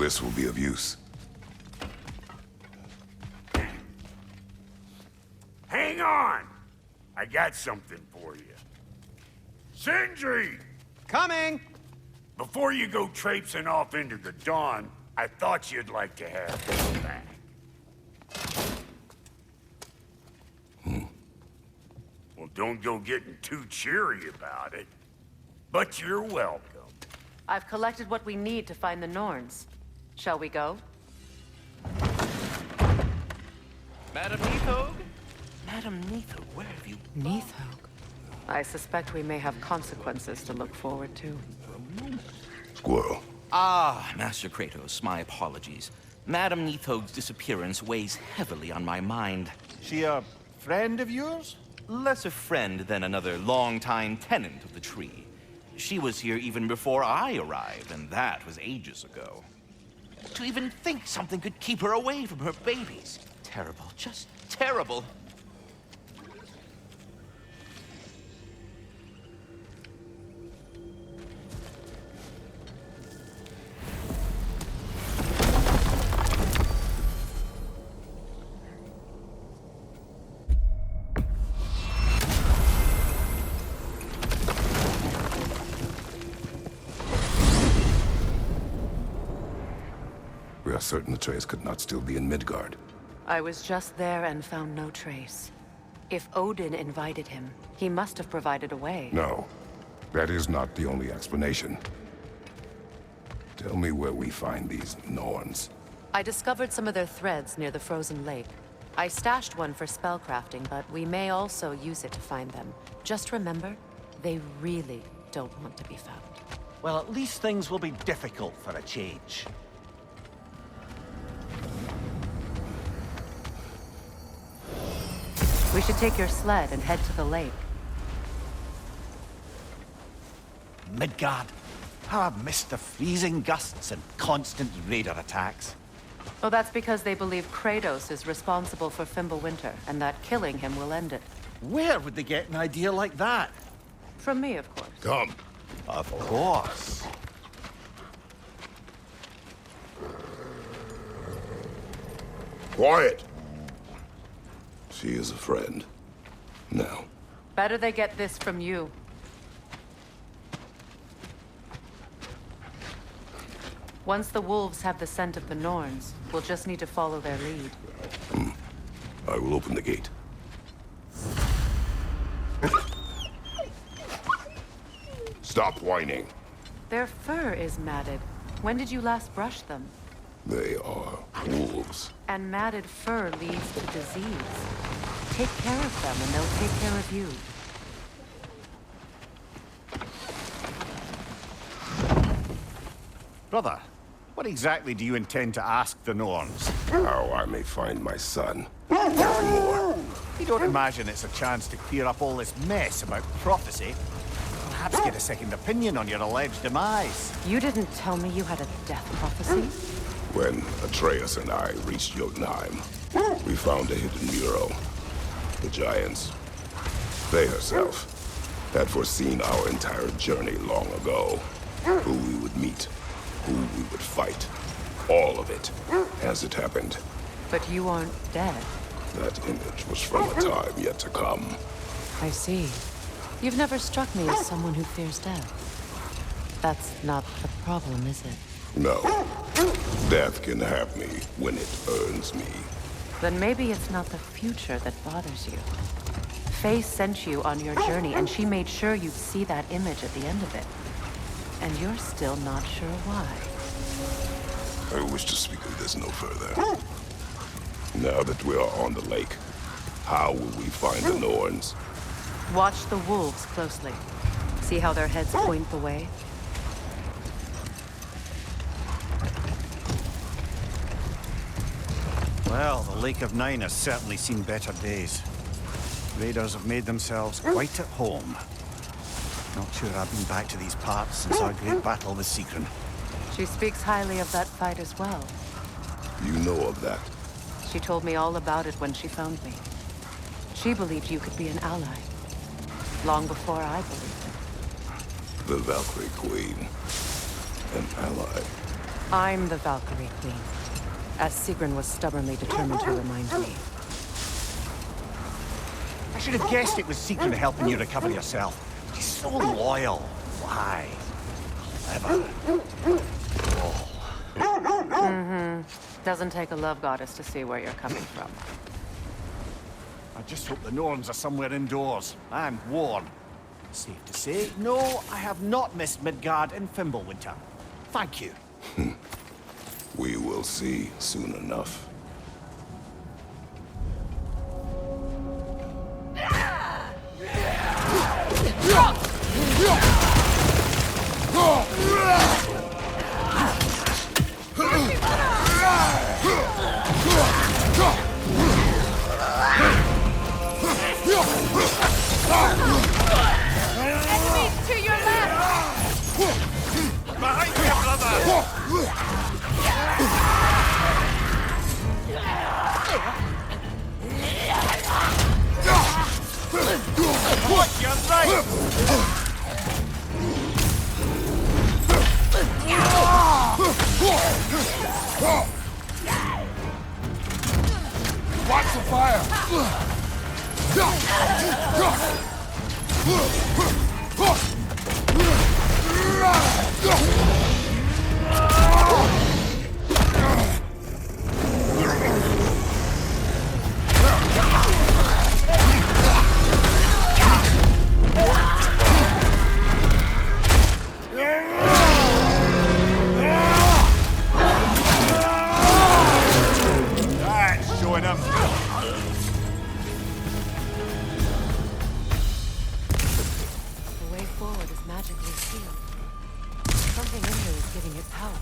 this will be of use. Hang on! I got something for you. Sindri! Coming! Before you go traipsing off into the dawn, I thought you'd like to have this back. Well, don't go getting too cheery about it. But you're welcome. I've collected what we need to find the Norns. Shall we go? Madam Neathog? Madam Neathog, where have you gone? Neathog? I suspect we may have consequences to look forward to. Squirrel. Ah, Master Kratos, my apologies. Madam Neathog's disappearance weighs heavily on my mind. She a friend of yours? Less a friend than another longtime tenant of the tree. She was here even before I arrived, and that was ages ago. To even think something could keep her away from her babies. Terrible, just terrible. We are certain Atreus could not still be in Midgard. I was just there and found no trace. If Odin invited him, he must have provided a way. No, that is not the only explanation. Tell me where we find these Norns. I discovered some of their threads near the frozen lake. I stashed one for spellcrafting, but we may also use it to find them. Just remember, they really don't want to be found. Well, at least things will be difficult for a change. We should take your sled and head to the lake. Midgard. How I've missed the freezing gusts and constant raider attacks. Oh, that's because they believe Kratos is responsible for Fimbulwinter, and that killing him will end it. Where would they get an idea like that? From me, of course. Come. Of course. Quiet! She is a friend. Now. Better they get this from you. Once the wolves have the scent of the Norns, we'll just need to follow their lead. I will open the gate. Stop whining. Their fur is matted. When did you last brush them? They are wolves. And matted fur leads to disease. Take care of them and they'll take care of you. Brother, what exactly do you intend to ask the Norns? How I may find my son. Nothing more. You don't imagine it's a chance to clear up all this mess about prophecy? Perhaps get a second opinion on your alleged demise. You didn't tell me you had a death prophecy? When Atreus and I reached Jotunheim, we found a hidden mural. The Giants, they herself, had foreseen our entire journey long ago. Who we would meet, who we would fight. All of it, as it happened. But you aren't dead. That image was from a time yet to come. I see. You've never struck me as someone who fears death. That's not the problem, is it? No. Death can have me when it earns me. Then maybe it's not the future that bothers you. Faye sent you on your journey, and she made sure you'd see that image at the end of it. And you're still not sure why. I wish to speak of this no further. Now that we are on the lake, how will we find the Norns? Watch the wolves closely. See how their heads point the way? Well, the Lake of Nine has certainly seen better days. Raiders have made themselves quite at home. Not sure I've been back to these parts since our great battle with Sigrun. She speaks highly of that fight as well. You know of that? She told me all about it when she found me. She believed you could be an ally. Long before I believed it. The Valkyrie Queen. An ally. I'm the Valkyrie Queen, as Sigrun was stubbornly determined to remind me. I should have guessed it was Sigrun helping you recover yourself. She's so loyal. Why? Clever. Doesn't take a love goddess to see where you're coming from. I just hope the Norns are somewhere indoors. I'm warm. Safe to say, no, I have not missed Midgard in Fimbulwinter. Thank you. We will see soon enough. Enemies to your left! Behind you, brother! Watch your right! Watch the fire! That's showing him. The way forward is magically sealed. Something in here is giving it power.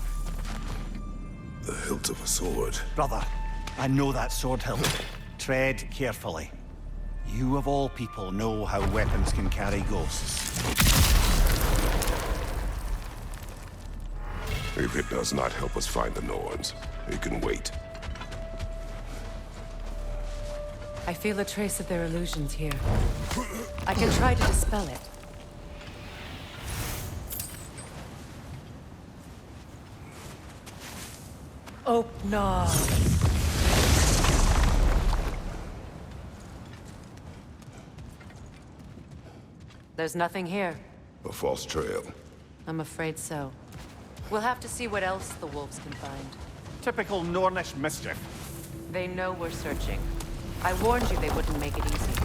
The hilt of a sword. Brother, I know that sword hilt. Tread carefully. You of all people know how weapons can carry ghosts. If it does not help us find the Norns, it can wait. I feel a trace of their illusions here. I can try to dispel it. Oh, no. There's nothing here. A false trail. I'm afraid so. We'll have to see what else the wolves can find. Typical Nornish mischief. They know we're searching. I warned you they wouldn't make it easy.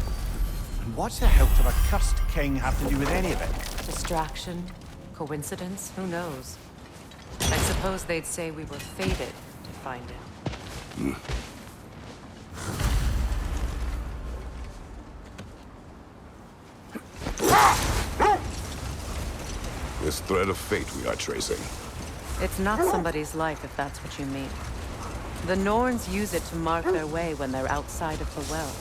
And what's the hilt of a cursed king have to do with any of it? Distraction? Coincidence? Who knows? I suppose they'd say we were fated to find it. This thread of fate we are tracing. It's not somebody's life, if that's what you mean. The Norns use it to mark their way when they're outside of the well.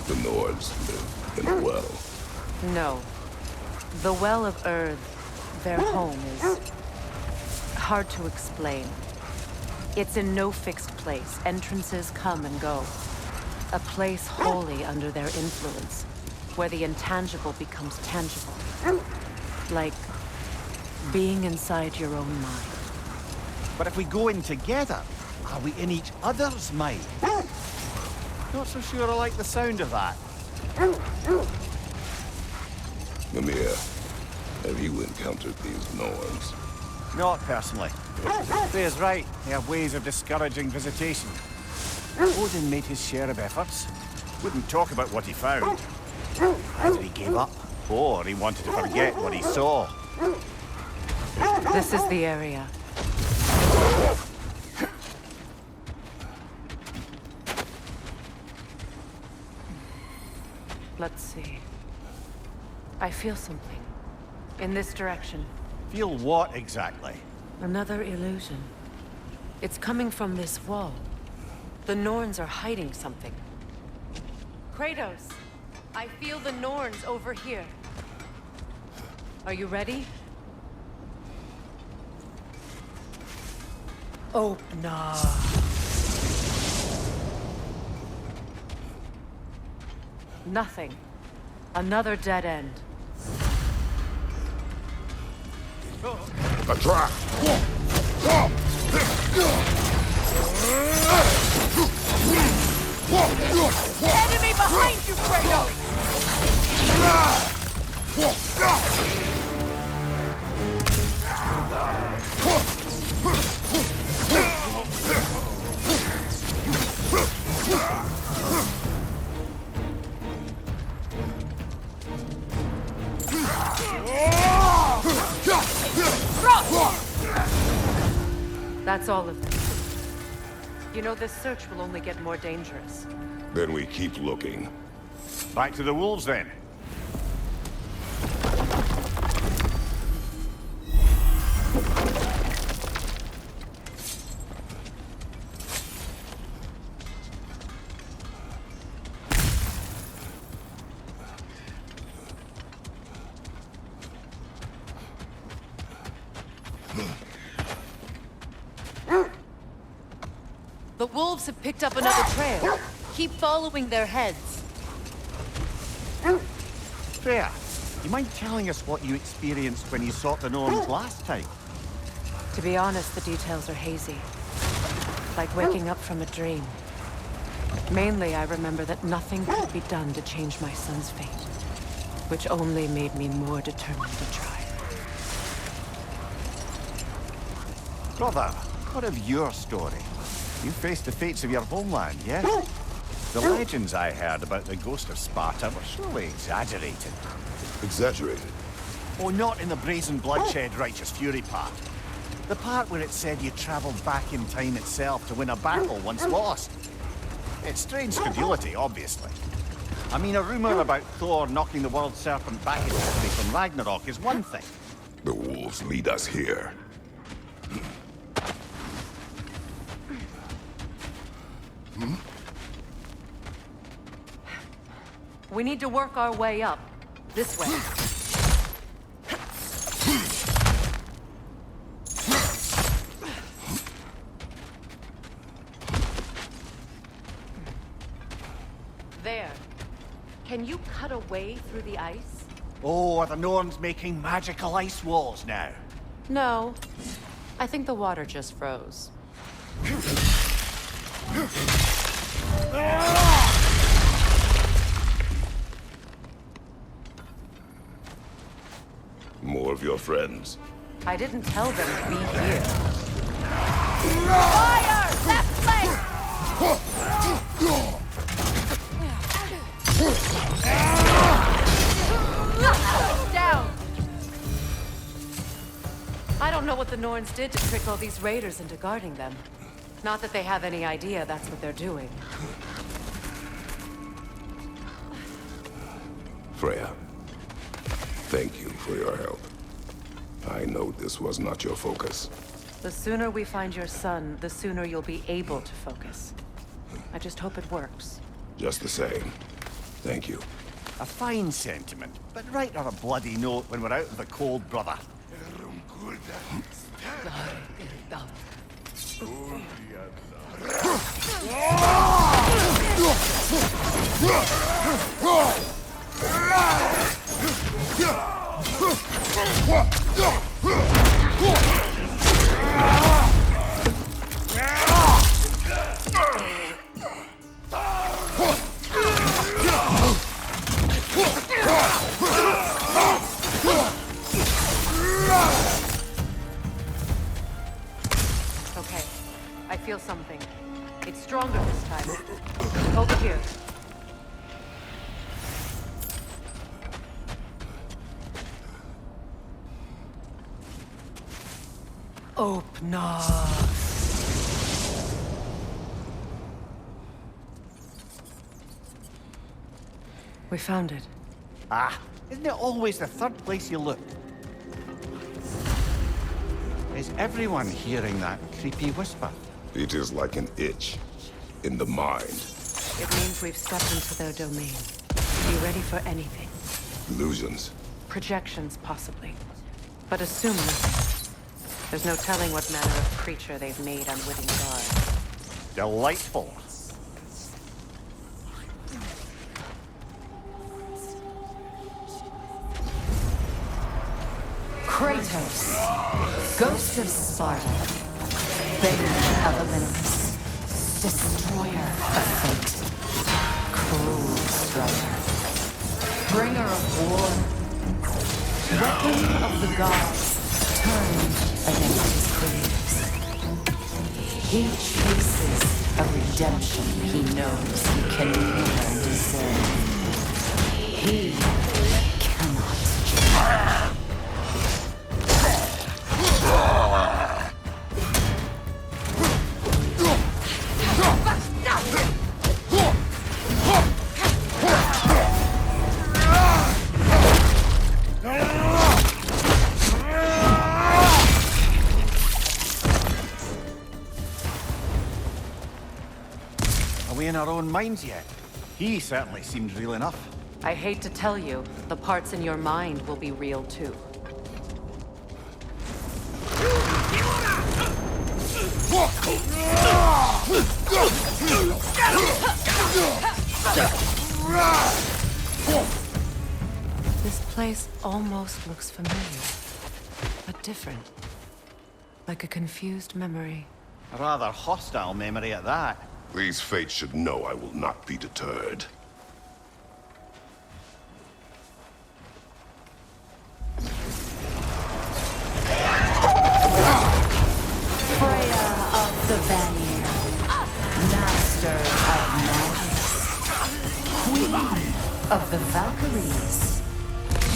The Nords live in a well. No. The Well of Earth, their home, is hard to explain. It's in no fixed place. Entrances come and go. A place wholly under their influence, where the intangible becomes tangible. Like being inside your own mind. But if we go in together, are we in each other's mind? Not so sure I like the sound of that. Mimir, have you encountered these Norns? Not personally. Freya's right. They have ways of discouraging visitation. Odin made his share of efforts. Wouldn't talk about what he found. Either he gave up, or he wanted to forget what he saw. This is the area. Let's see. I feel something. In this direction. Feel what exactly? Another illusion. It's coming from this wall. The Norns are hiding something. Kratos! I feel the Norns over here. Are you ready? Oh, no. Nothing. Another dead end. A trap! Enemy behind you, Kratos! That's all of them. You know, this search will only get more dangerous. Then we keep looking. Back to the wolves, then. The wolves have picked up another trail. Keep following their heads. Freya, you mind telling us what you experienced when you sought the Norns last time? To be honest, the details are hazy. Like waking up from a dream. Mainly, I remember that nothing could be done to change my son's fate. Which only made me more determined to try. Brother, what of your story? You faced the fates of your homeland, yes? The legends I heard about the ghost of Sparta were surely exaggerated. Exaggerated? Oh, not in the brazen bloodshed righteous fury part. The part where it said you traveled back in time itself to win a battle once lost. It's strange credulity, obviously. I mean, a rumor about Thor knocking the world serpent back in history from Ragnarok is one thing. The wolves lead us here. We need to work our way up. This way. There. Can you cut a way through the ice? Oh, are the Norns making magical ice walls now? No. I think the water just froze. More of your friends. I didn't tell them to be here. Fire! Left flank! Down! I don't know what the Norns did to trick all these raiders into guarding them. Not that they have any idea that's what they're doing. Freya, thank you for your help. I know this was not your focus. The sooner we find your son, the sooner you'll be able to focus. I just hope it works. Just the same. Thank you. A fine sentiment, but write her a bloody note when we're out of the cold, brother. Okay, I feel something. It's stronger this time. Over here. Open up. We found it. Ah, isn't it always the third place you look? Is everyone hearing that creepy whisper? It is like an itch in the mind. It means we've stepped into their domain. Be ready for anything. Illusions. Projections, possibly. But assume nothing. There's no telling what manner of creature they've made unwitting guards. Delightful. Kratos, Ghost of Sparta. Bane of Olympus, destroyer of fate, cruel striker, bringer of war, weapon of the gods, turned against his creators. He chases a redemption he knows he can never deserve. He cannot judge. Are we in our own minds yet? He certainly seemed real enough. I hate to tell you, the parts in your mind will be real too. This place almost looks familiar, but different. Like a confused memory. A rather hostile memory at that. These fates should know I will not be deterred. Freya of the Vanir, master of magic, queen of the Valkyries,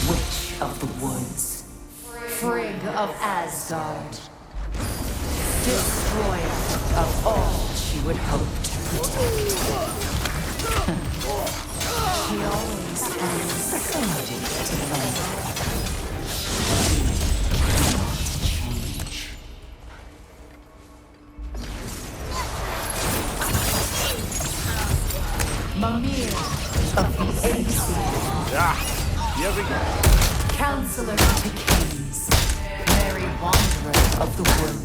witch of the woods, Frigg of Asgard, destroyer of all she would hope to protect. She always has somebody to blame. Mimir of the AC. Here we go. Counselor to kings. Merry wanderer of the wood.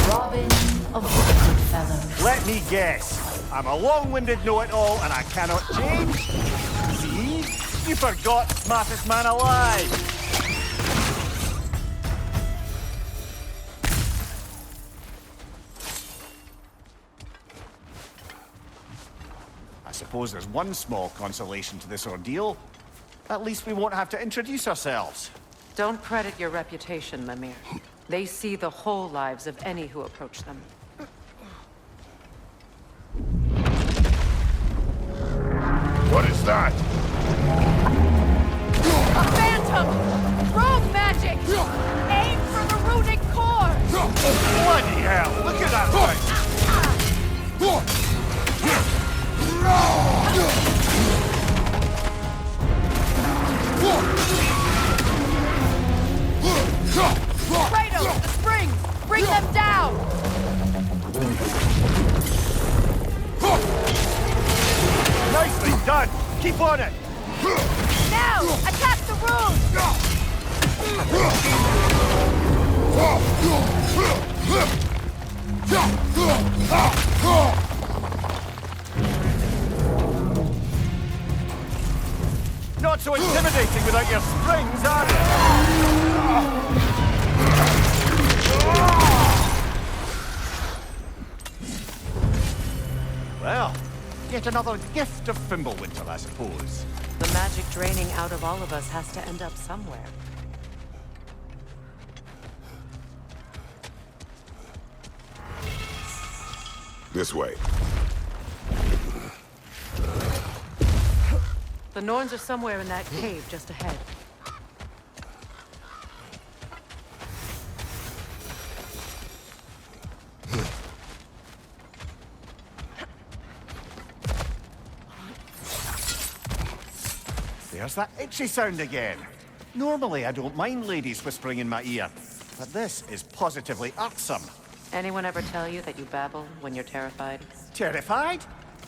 Robin of the Goodfellows. Let me guess. I'm a long-winded know-it-all and I cannot change. See? You forgot smartest man alive. I suppose there's one small consolation to this ordeal. At least we won't have to introduce ourselves. Don't credit your reputation, Mimir. They see the whole lives of any who approach them. What is that? A phantom! Rogue magic! Aim for the runic core! Bloody hell! Look at that thing! Kratos, the springs! Bring them down! Nicely done! Keep on it! Now! Attack the rune! Not so intimidating without your springs, are you? Well, yet another gift of Fimbulwinter, I suppose. The magic draining out of all of us has to end up somewhere. This way. The Norns are somewhere in that cave just ahead. There's that itchy sound again. Normally, I don't mind ladies whispering in my ear, but this is positively irksome. Anyone ever tell you that you babble when you're terrified? Terrified?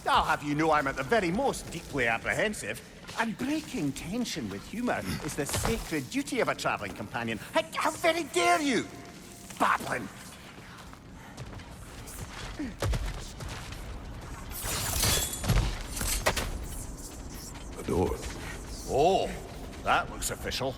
I'll have you know I'm at the very most deeply apprehensive. And breaking tension with humor is the sacred duty of a traveling companion. How very dare you! Babbling! A door. Oh, that looks official.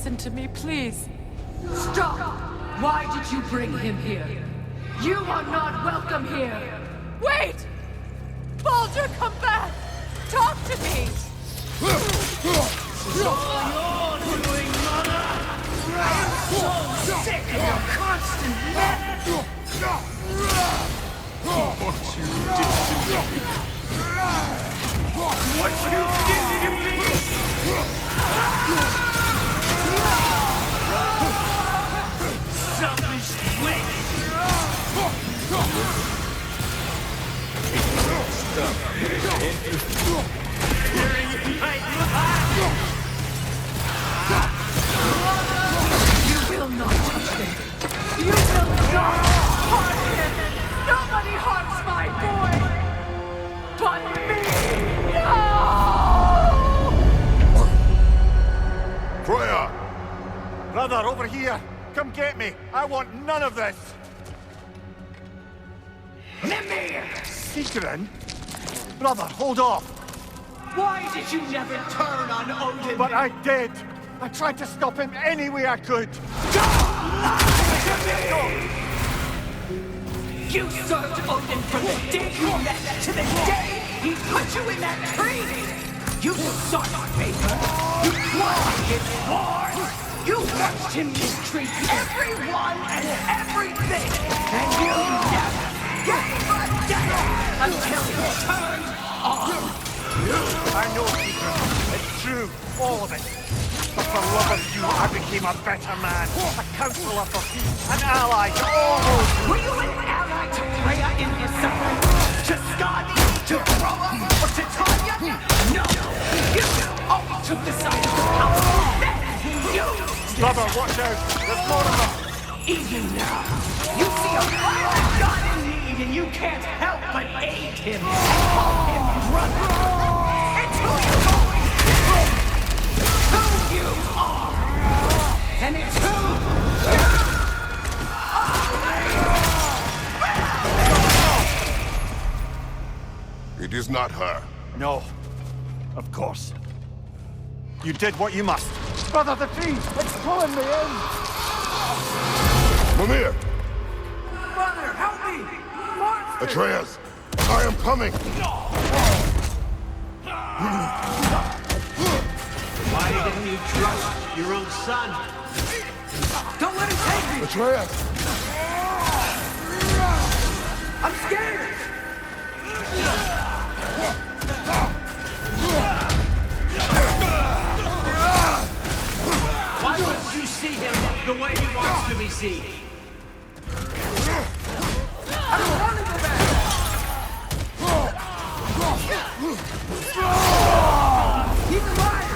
listen to me, please. Stop! Why did you bring him here? You are not welcome here! Wait! Baldur, come back! Talk to me! Sick of your constant mess! What you did to me! Selfish witch! You will not touch him! You will not harm him! Nobody harms my boy! But me! No! Freya! Brother, over here! Come get me! I want none of this! Mimir! Secret? Brother, hold off! Why did you never turn on Odin? But I did! I tried to stop him any way I could! Don't lie to me! You served Odin from the day you met to the day he put you in that tree! You sought favor! You plotted his war! You watched him mistreat everyone and everything! And you never gave a damn until he turned on I know, Peter. It's true. All of it. But for love of you, I became a better man. A counselor for peace. An ally to all those who... Were you an ally to Freya in his suffering? To Skadi? To Groa? Or to Tanya? No! You only took the side of the powerful. Then you... Brother, watch out. There's more of them. Even now, you see a violent god in need and you can't help but aid him and call him brother. It's who you've always been. Who you are. And it's who It is not her. No. Of course. You did what you must. Brother, the tree! It's pulling me in! Mimir! Mother, help me! Monster! Atreus! I am coming! Why didn't you trust your own son? Don't let him take me! Atreus! I'm scared! Why wouldn't you see him the way he wants to be seen? I don't want to go back! He's alive!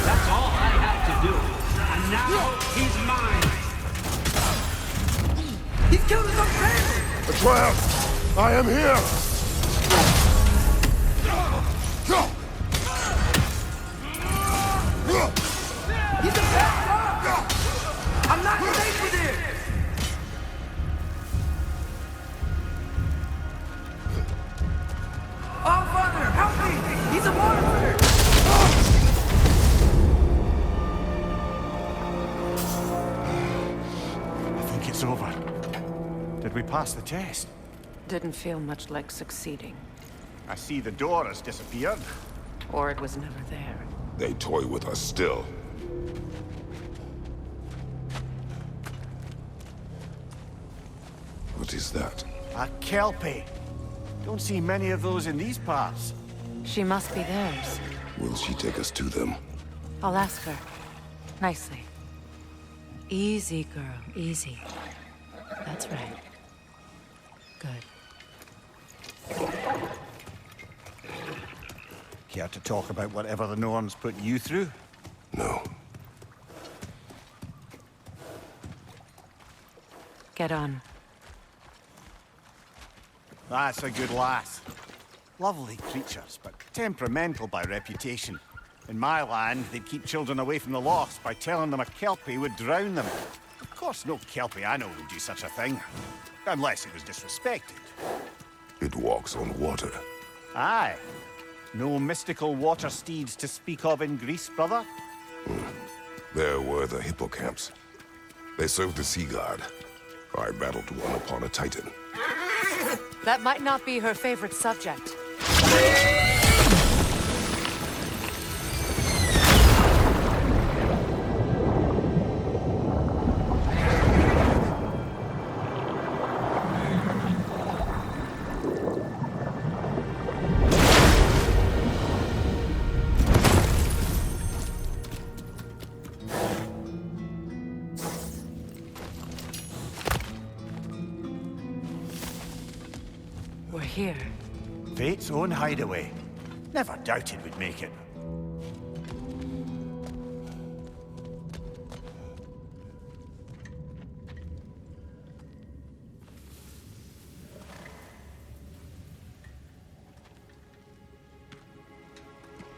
That's all I had to do. And now he's mine. He's killed his own family! Atreus! I am here! He's a bad dog! I'm not safe with him! Oh, Father, help me! He's a monster! I think it's over. Did we pass the test? Didn't feel much like succeeding. I see the door has disappeared. Or it was never there. They toy with us still. What is that? A Kelpie. Don't see many of those in these parts. She must be theirs. Will she take us to them? I'll ask her. Nicely. Easy, girl. Easy. That's right. Good. Care to talk about whatever the Norns put you through? No. Get on. That's a good lass. Lovely creatures, but temperamental by reputation. In my land, they'd keep children away from the lochs by telling them a Kelpie would drown them. Of course, no Kelpiano would do such a thing. Unless it was disrespected. It walks on water. Aye. No mystical water steeds to speak of in Greece, brother? There were the hippocamps. They served the sea god. I battled one upon a titan. That might not be her favorite subject. We're here. Fate's own hideaway. Never doubted we'd make it.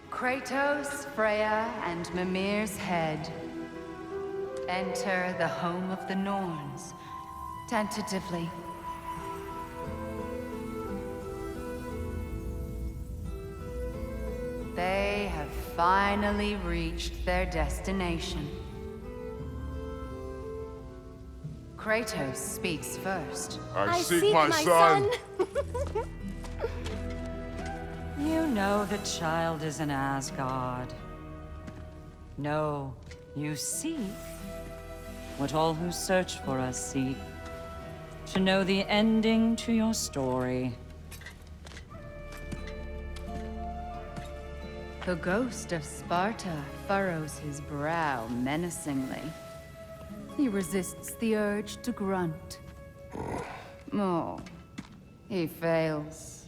Kratos, Freya, and Mimir's head. Enter the home of the Norns. Tentatively. They have finally reached their destination. Kratos speaks first. I seek my son. You know the child is in Asgard. No, you seek what all who search for us seek. To know the ending to your story. The ghost of Sparta furrows his brow menacingly. He resists the urge to grunt. Oh, he fails.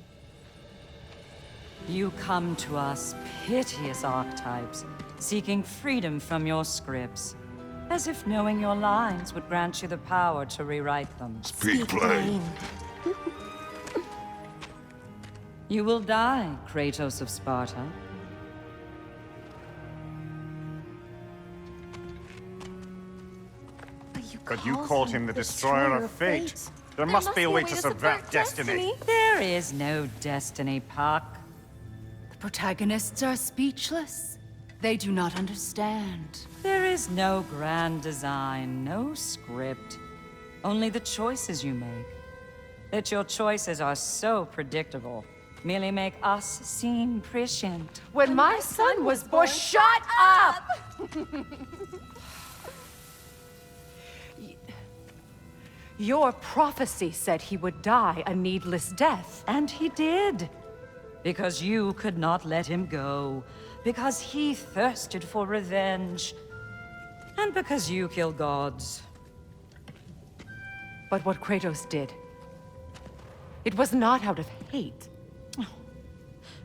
You come to us, piteous archetypes, seeking freedom from your scripts. As if knowing your lines would grant you the power to rewrite them. Speak plain. You will die, Kratos of Sparta. But you called him the Destroyer of Fate. There must be a way to subvert destiny. There is no destiny, Puck. The protagonists are speechless. They do not understand. There is no grand design, no script. Only the choices you make. That your choices are so predictable merely make us seem prescient. When my son was born, shut up! Your prophecy said he would die a needless death. And he did. Because you could not let him go. Because he thirsted for revenge. And because you kill gods. But what Kratos did, it was not out of hate.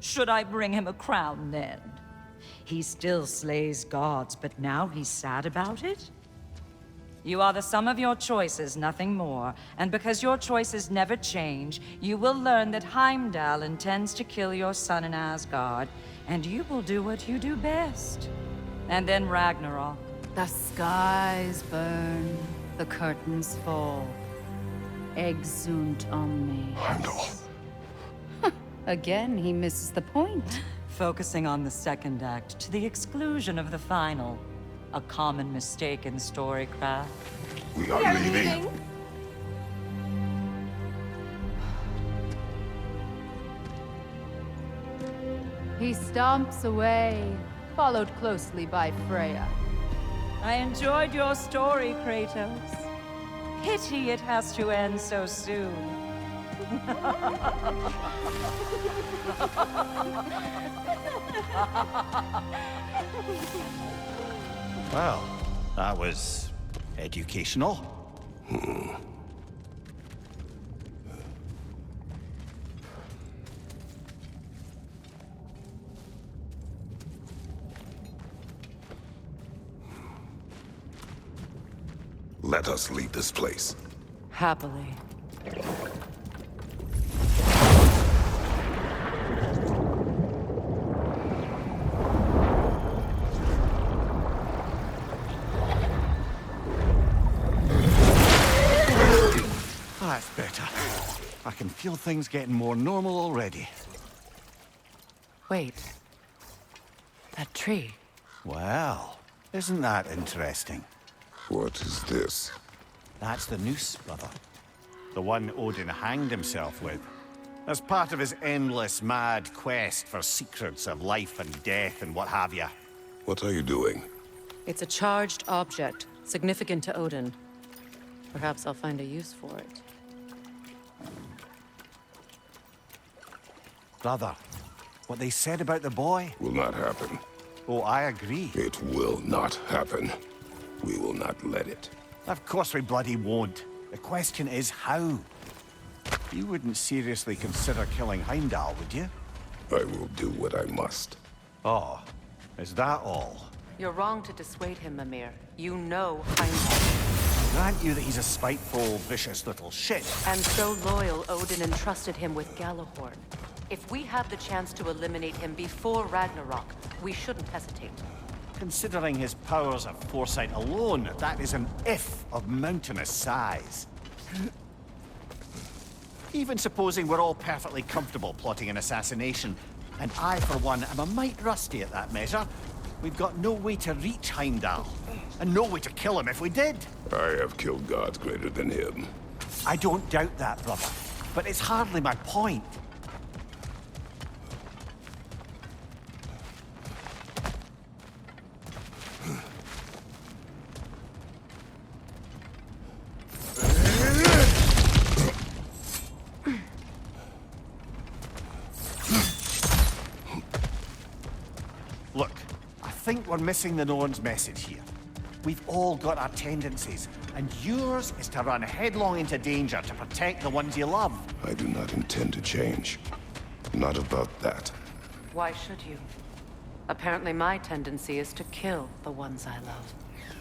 Should I bring him a crown then? He still slays gods, but now he's sad about it? You are the sum of your choices, nothing more. And because your choices never change, you will learn that Heimdall intends to kill your son in Asgard, and you will do what you do best. And then Ragnarok. The skies burn, the curtains fall. Exunt omnes. Heimdall. Again, he misses the point. Focusing on the second act to the exclusion of the final. A common mistake in storycraft. We are leaving. He stomps away, followed closely by Freya. I enjoyed your story, Kratos. Pity it has to end so soon. Well, that was educational. Let us leave this place. Happily. That's better. I can feel things getting more normal already. Wait. That tree. Well, isn't that interesting? What is this? That's the noose, brother. The one Odin hanged himself with. As part of his endless, mad quest for secrets of life and death and what have you. What are you doing? It's a charged object, significant to Odin. Perhaps I'll find a use for it. Brother, what they said about the boy? Will not happen. Oh, I agree. It will not happen. We will not let it. Of course we bloody won't. The question is how? You wouldn't seriously consider killing Heimdall, would you? I will do what I must. Oh, is that all? You're wrong to dissuade him, Mimir. You know Heimdall. Grant you that he's a spiteful, vicious little shit. And so loyal, Odin entrusted him with Galahorn. If we have the chance to eliminate him before Ragnarok, we shouldn't hesitate. Considering his powers of foresight alone, that is an if of mountainous size. Even supposing we're all perfectly comfortable plotting an assassination, and I, for one, am a mite rusty at that measure, we've got no way to reach Heimdall, and no way to kill him if we did. I have killed gods greater than him. I don't doubt that, brother, but it's hardly my point. Look, I think we're missing the Norn's message here. We've all got our tendencies, and yours is to run headlong into danger to protect the ones you love. I do not intend to change. Not about that. Why should you? Apparently my tendency is to kill the ones I love.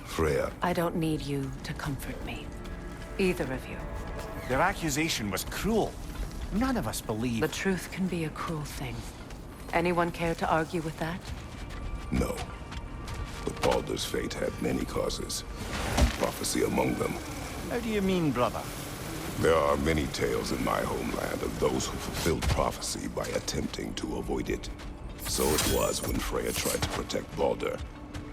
Freya, I don't need you to comfort me. Either of you. Their accusation was cruel. None of us believe... The truth can be a cruel thing. Anyone care to argue with that? no. But Baldur's fate had many causes. Prophecy among them. How do you mean, brother? There are many tales in my homeland of those who fulfilled prophecy by attempting to avoid it. So it was when Freya tried to protect Baldur.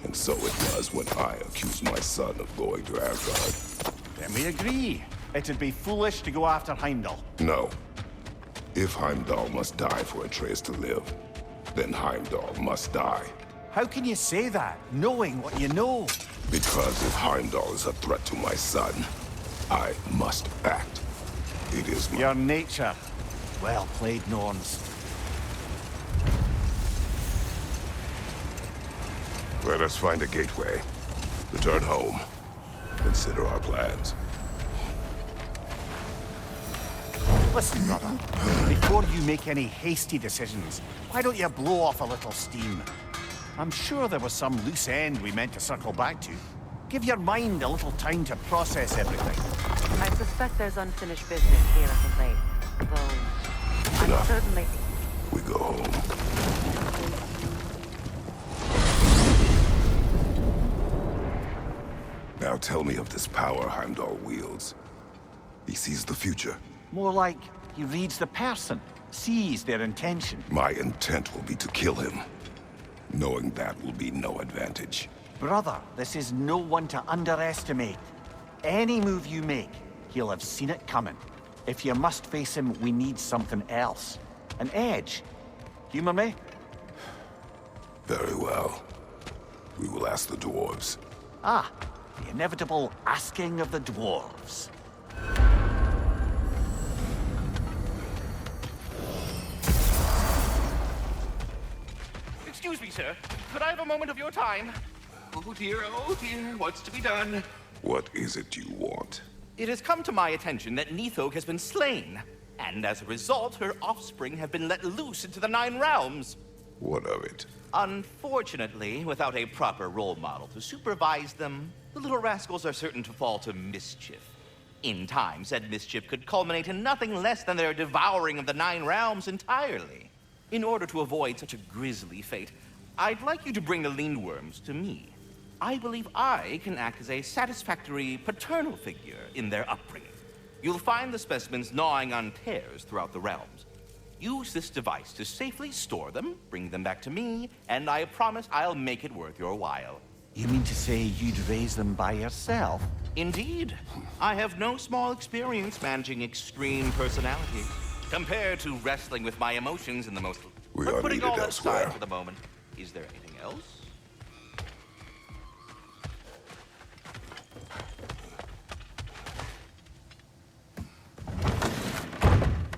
And so it was when I accused my son of going to Asgard. Then we agree. It'd be foolish to go after Heimdall. No. If Heimdall must die for Atreus to live, then Heimdall must die. How can you say that, knowing what you know? Because if Heimdall is a threat to my son, I must act. It is my... Your nature. Well played, Norns. Let us find a gateway. Return home. Consider our plans. Listen, brother. Before you make any hasty decisions, why don't you blow off a little steam? I'm sure there was some loose end we meant to circle back to. Give your mind a little time to process everything. I suspect there's unfinished business here at the lake. Though, I'm Enough. certainly... We go home. Now tell me of this power Heimdall wields. He sees the future. More like he reads the person, sees their intention. My intent will be to kill him. Knowing that will be no advantage. Brother, this is no one to underestimate. Any move you make, he'll have seen it coming. If you must face him, we need something else. An edge. Humor me? Very well. We will ask the dwarves. Ah, the inevitable asking of the dwarves. Excuse me, sir. Could I have a moment of your time? Oh dear, what's to be done? What is it you want? It has come to my attention that Nithog has been slain, and as a result, her offspring have been let loose into the Nine Realms. What of it? Unfortunately, without a proper role model to supervise them, the little rascals are certain to fall to mischief. In time, said mischief could culminate in nothing less than their devouring of the Nine Realms entirely. In order to avoid such a grisly fate, I'd like you to bring the Lindworms to me. I believe I can act as a satisfactory paternal figure in their upbringing. You'll find the specimens gnawing on tears throughout the realms. Use this device to safely store them, bring them back to me, and I promise I'll make it worth your while. You mean to say you'd raise them by yourself? Indeed. I have no small experience managing extreme personalities. Compared to wrestling with my emotions in the most... We But are putting needed all that elsewhere. aside for the moment, is there anything else?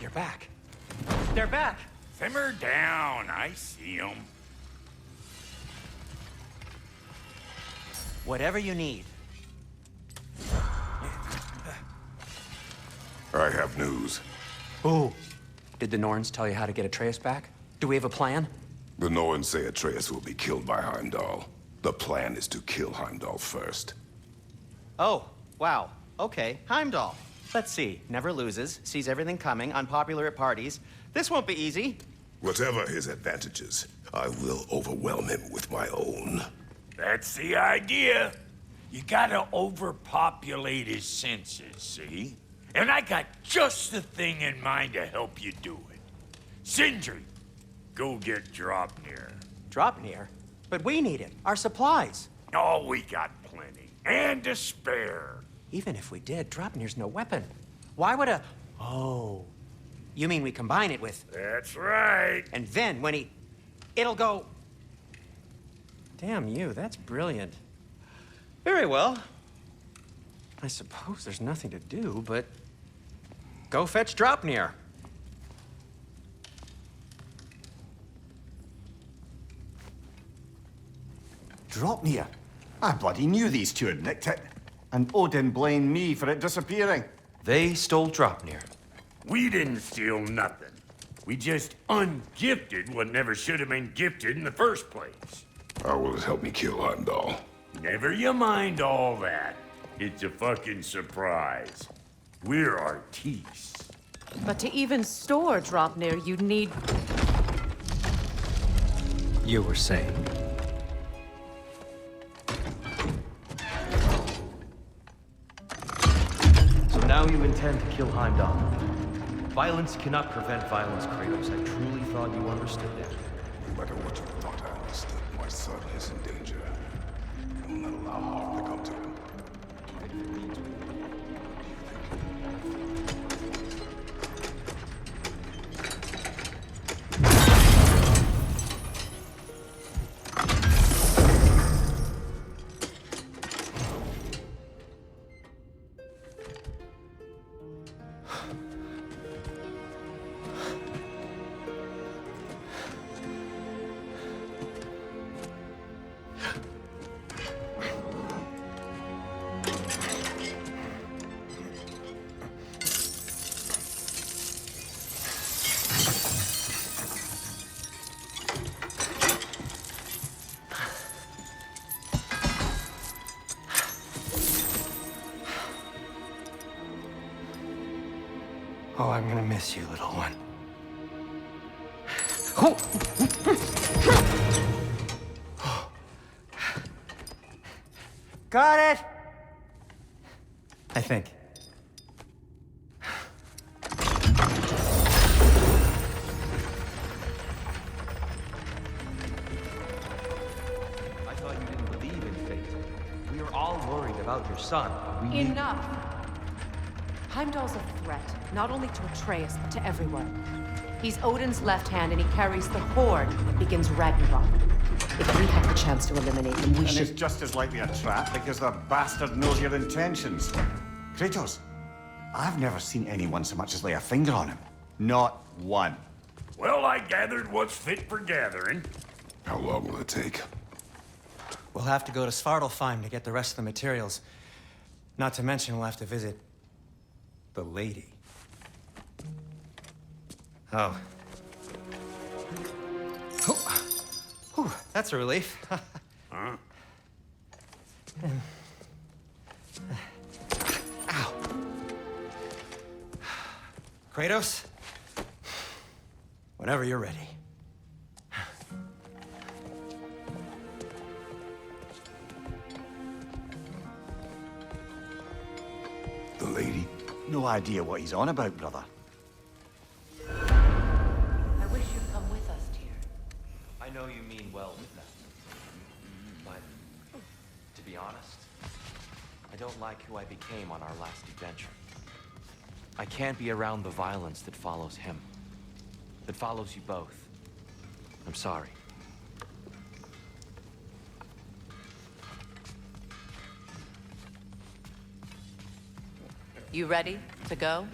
You're back. They're back. Simmer down. I see them. Whatever you need. I have news. Ooh. Did the Norns tell you how to get Atreus back? Do we have a plan? The Norns say Atreus will be killed by Heimdall. The plan is to kill Heimdall first. Oh, wow. Okay, Heimdall. Let's see. Never loses, sees everything coming, unpopular at parties. This won't be easy. Whatever his advantages, I will overwhelm him with my own. That's the idea. You gotta overpopulate his senses, see? And I got just the thing in mind to help you do it. Sindri, go get Draupnir. Draupnir? But we need it. Our supplies. Oh, we got plenty. And to spare. Even if we did, Draupnir's no weapon. Why would a... Oh. You mean we combine it with... That's right. And then when he... It'll go... Damn you, that's brilliant. Very well. I suppose there's nothing to do, but... Go fetch Draupnir. Draupnir? I bloody knew these two had nicked it. And Odin blamed me for it disappearing. They stole Draupnir. We didn't steal nothing. We just ungifted what never should have been gifted in the first place. How will it help me kill Heimdall? Never you mind all that. It's a fucking surprise. We're artistes. But to even store Draupnir, you'd need... You were saying... So now you intend to kill Heimdall. Violence cannot prevent violence, Kratos. I truly thought you understood that. No matter what you thought I understood, my son is in danger. I will not allow harm to come to him. Oh, I'm gonna miss you, little one. Got it! I think. I thought you didn't believe in fate. We are all worried about your son. We need... Enough! Heimdall's a threat, not only to Atreus, but to everyone. He's Odin's left hand, and he carries the Horde that begins Ragnarok. If we have the chance to eliminate him, we And should... it's just as likely a trap because the bastard knows your intentions. Kratos, I've never seen anyone so much as lay a finger on him. Not one. Well, I gathered what's fit for gathering. How long will it take? We'll have to go to Svartalfheim to get the rest of the materials. Not to mention we'll have to visit... the lady. Oh. Whew, that's a relief. Huh? Ow. Kratos? Whenever you're ready. The lady? No idea what he's on about, brother. I wish you'd come with us, dear. I know you mean well with that. But, to be honest, I don't like who I became on our last adventure. I can't be around the violence that follows him. That follows you both. I'm sorry. You ready to go?